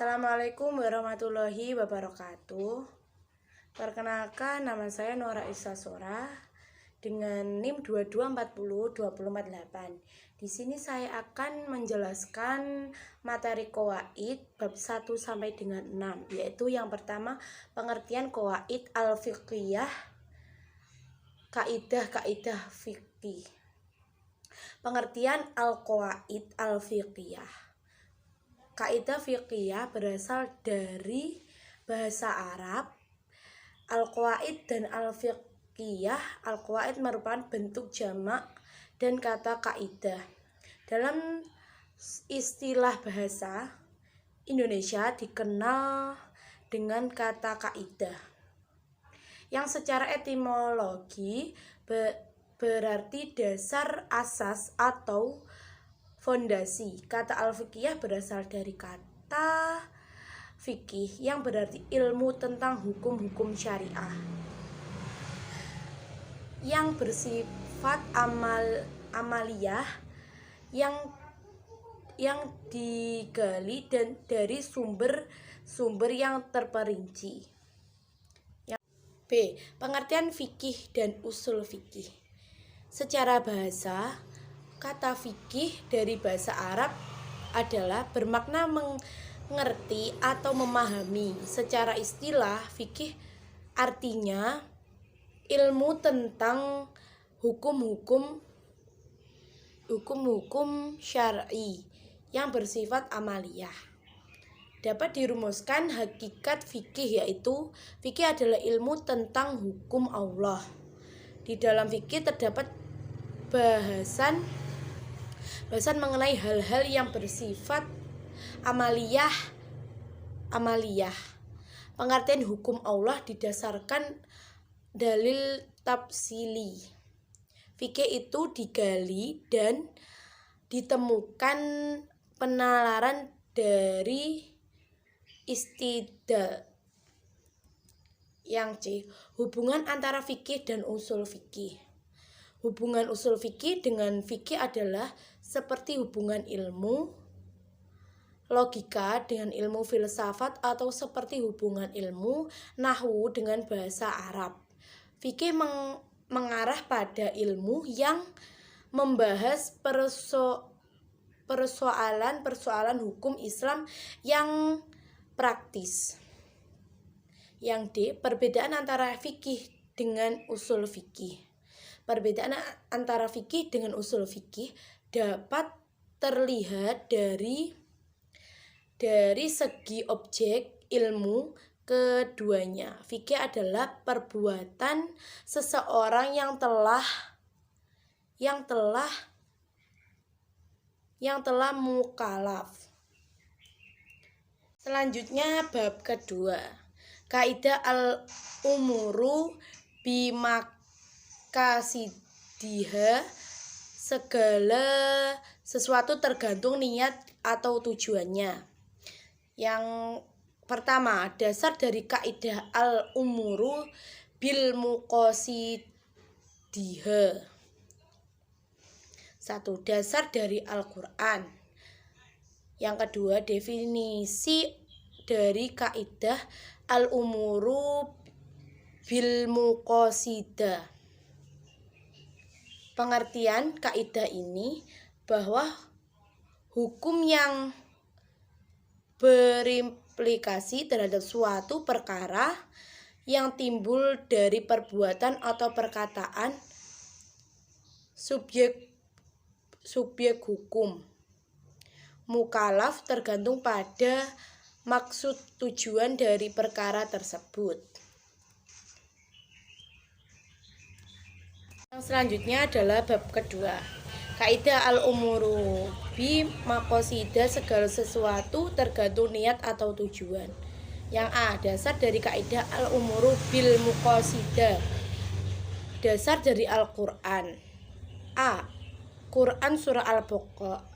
Assalamualaikum warahmatullahi wabarakatuh. Perkenalkan, nama saya Nora Isa Sora dengan NIM 22402448. Di sini saya akan menjelaskan materi qawaid bab 1 sampai dengan 6, yaitu yang pertama pengertian qawaid al-fiqhiyah, kaidah-kaidah fikih. Pengertian al-qawaid al-fiqhiyah. Kaidah fiqhiyah berasal dari bahasa Arab. Al-qawaid dan al-fiqhiyah. Al-qawaid merupakan bentuk jamak dan kata kaidah. Dalam istilah bahasa Indonesia dikenal dengan kata kaidah, yang secara etimologi berarti dasar, asas, atau fondasi. Kata al-fiqhiyah berasal dari kata fikih yang berarti ilmu tentang hukum-hukum syariah yang bersifat amaliyah yang digali dan dari sumber yang terperinci. B. Pengertian fikih dan usul fikih. Secara bahasa, kata fikih dari bahasa Arab adalah bermakna mengerti atau memahami. Secara istilah, fikih artinya ilmu tentang hukum-hukum syar'i yang bersifat amaliyah. Dapat dirumuskan hakikat fikih, yaitu fikih adalah ilmu tentang hukum Allah. Di dalam fikih terdapat bahasan mengenai hal-hal yang bersifat amaliyah. Pengertian hukum Allah didasarkan dalil tafsili. Fikih itu digali dan ditemukan penalaran dari istidlal. Yang C. Hubungan antara fikih dan usul fikih. Hubungan usul fikih dengan fikih adalah seperti hubungan ilmu logika dengan ilmu filsafat, atau seperti hubungan ilmu nahwu dengan bahasa Arab. Fikih mengarah pada ilmu yang membahas persoalan hukum Islam yang praktis. Yang D. Perbedaan antara fikih dengan usul fikih. Perbedaan antara fikih dengan usul fikih dapat terlihat dari segi objek ilmu keduanya. Fikih adalah perbuatan seseorang yang telah mukallaf. Selanjutnya bab kedua, kaidah al-umuru bimakasidiha, segala sesuatu tergantung niat atau tujuannya. Yang pertama, dasar dari kaidah al-umuru bil muqasidiha. 1. Dasar dari Al-Quran. Yang kedua, definisi dari kaidah al-umuru bil muqasidah. Pengertian kaidah ini bahwa hukum yang berimplikasi terhadap suatu perkara yang timbul dari perbuatan atau perkataan subjek hukum mukallaf tergantung pada maksud tujuan dari perkara tersebut. Yang selanjutnya adalah bab kedua, kaidah al-umuru bi maqasidah, segala sesuatu tergantung niat atau tujuan. Yang A. Dasar dari kaidah al-umuru bil muqasidah. Dasar dari Al-Quran. A. Quran surah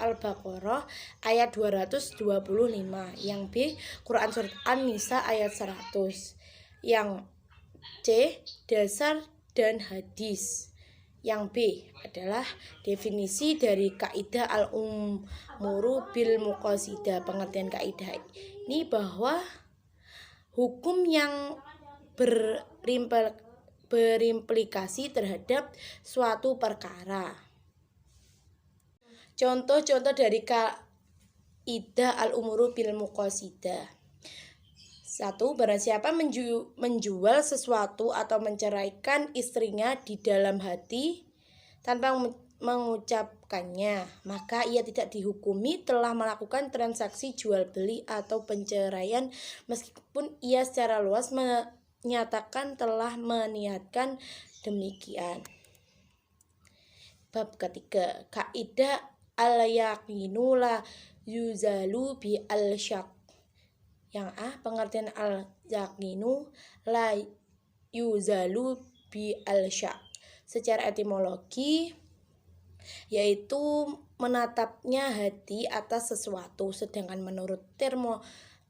Al-Baqarah ayat 225. Yang B. Quran surat An-Nisa ayat 100. Yang C. Dasar dan hadis. Yang B adalah definisi dari kaidah al-umuru bil muqasidah. Pengertian kaidah ini bahwa hukum yang berimplikasi terhadap suatu perkara. Contoh-contoh dari kaidah al-umuru bil muqasidah. 1. Barang siapa menjual sesuatu atau menceraikan istrinya di dalam hati tanpa mengucapkannya, maka ia tidak dihukumi telah melakukan transaksi jual beli atau penceraian meskipun ia secara luas menyatakan telah meniatkan demikian. Bab ketiga, kaidah al-yaqinu la yuzalu bi al-syak. Yang A, pengertian al-yaqinu la yuzalu bi al-syak. Secara etimologi yaitu menatapnya hati atas sesuatu, sedangkan menurut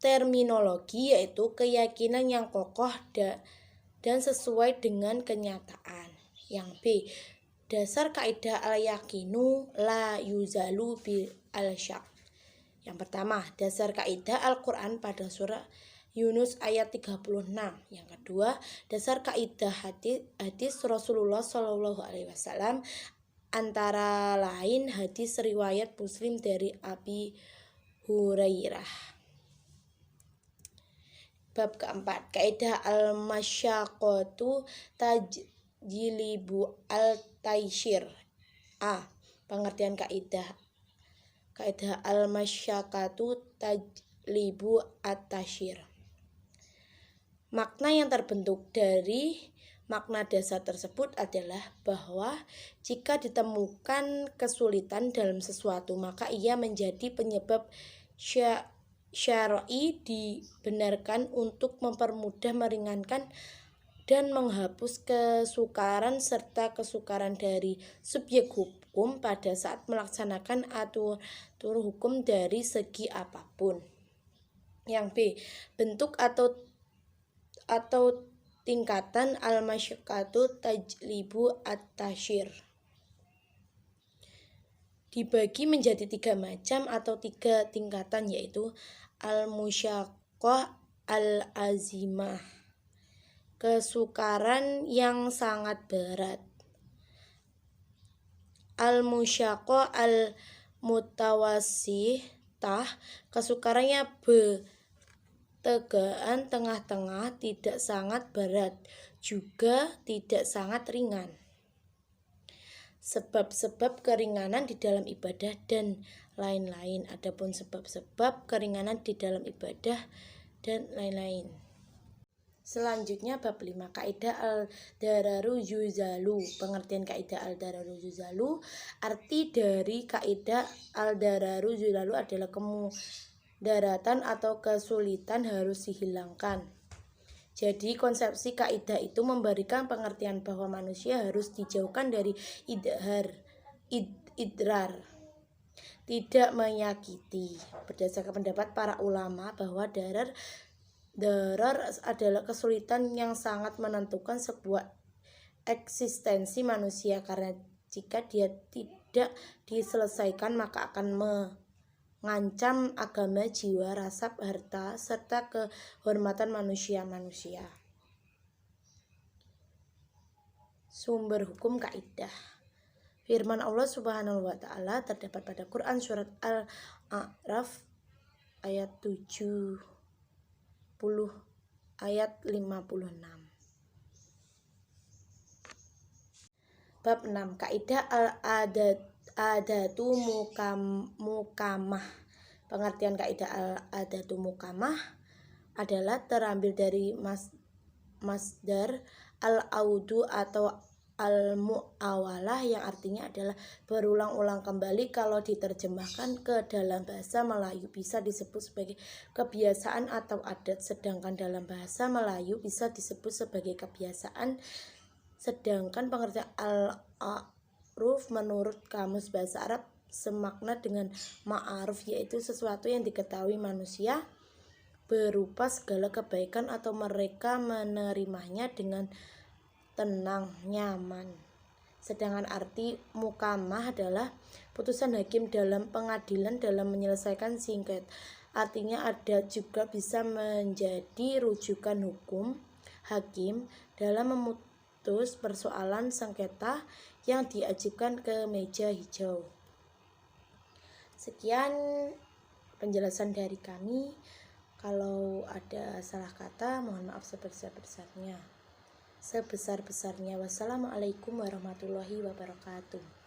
terminologi yaitu keyakinan yang kokoh dan sesuai dengan kenyataan. Yang B, dasar kaidah al-yaqinu la yuzalu bi al-syak. Yang pertama, dasar kaidah Al-Quran pada surah Yunus ayat 36. Yang kedua, dasar kaidah hadis Rasulullah SAW, antara lain hadis riwayat Muslim dari Abi Hurairah. Bab keempat, kaidah al-masyaqqatu tajlibu al-taysir. A. Pengertian kaidah al-masyaqqatu tajlibu at-tasyir. Makna yang terbentuk dari makna dasar tersebut adalah bahwa jika ditemukan kesulitan dalam sesuatu, maka ia menjadi penyebab syar'i dibenarkan untuk mempermudah, meringankan, dan menghapus kesukaran serta kesukaran dari subjek hukum pada saat melaksanakan aturan hukum dari segi apapun. Yang B, bentuk atau tingkatan al-masyaqqatu tajlibu at-tasyir. Dibagi menjadi 3 macam atau 3 tingkatan, yaitu al-musyaqqah, al-azimah, kesukaran yang sangat berat, al-musyaqqah al-mutawassithah, kesukarannya tegaan tengah-tengah, tidak sangat berat juga tidak sangat ringan. Sebab-sebab keringanan di dalam ibadah dan lain-lain. Adapun sebab-sebab keringanan di dalam ibadah dan lain-lain. Selanjutnya bab 5, kaidah al-dararu yuzalu. Pengertian kaidah al-dararu yuzalu. Arti dari kaidah al-dararu yuzalu adalah kemudaratan atau kesulitan harus dihilangkan. Jadi konsepsi kaidah itu memberikan pengertian bahwa manusia harus dijauhkan dari idrar, tidak menyakiti. Berdasarkan pendapat para ulama bahwa darar adalah kesulitan yang sangat menentukan sebuah eksistensi manusia, karena jika dia tidak diselesaikan maka akan mengancam agama, jiwa, rasa, harta, serta kehormatan manusia. Sumber hukum kaidah. Firman Allah Subhanahu wa taala terdapat pada Quran surat Al-A'raf ayat 70 ayat 56. Bab 6, kaidah al-adatu mukamah. Pengertian kaidah al-adatu mukamah adalah terambil dari masdar al-audu atau al-mu'awalah yang artinya adalah berulang-ulang kembali. Kalau diterjemahkan ke dalam bahasa Melayu bisa disebut sebagai kebiasaan atau adat, sedangkan dalam bahasa Melayu bisa disebut sebagai kebiasaan. Sedangkan pengertian al-a'ruf menurut Kamus Bahasa Arab semakna dengan ma'aruf, yaitu sesuatu yang diketahui manusia berupa segala kebaikan atau mereka menerimanya dengan tenang, nyaman. Sedangkan arti mukamah adalah putusan hakim dalam pengadilan dalam menyelesaikan sengketa. Artinya ada juga bisa menjadi rujukan hukum hakim dalam memutus persoalan sengketa yang diajukan ke meja hijau. Sekian penjelasan dari kami. Kalau ada salah kata, mohon maaf sebesar-besarnya. Wassalamualaikum warahmatullahi wabarakatuh.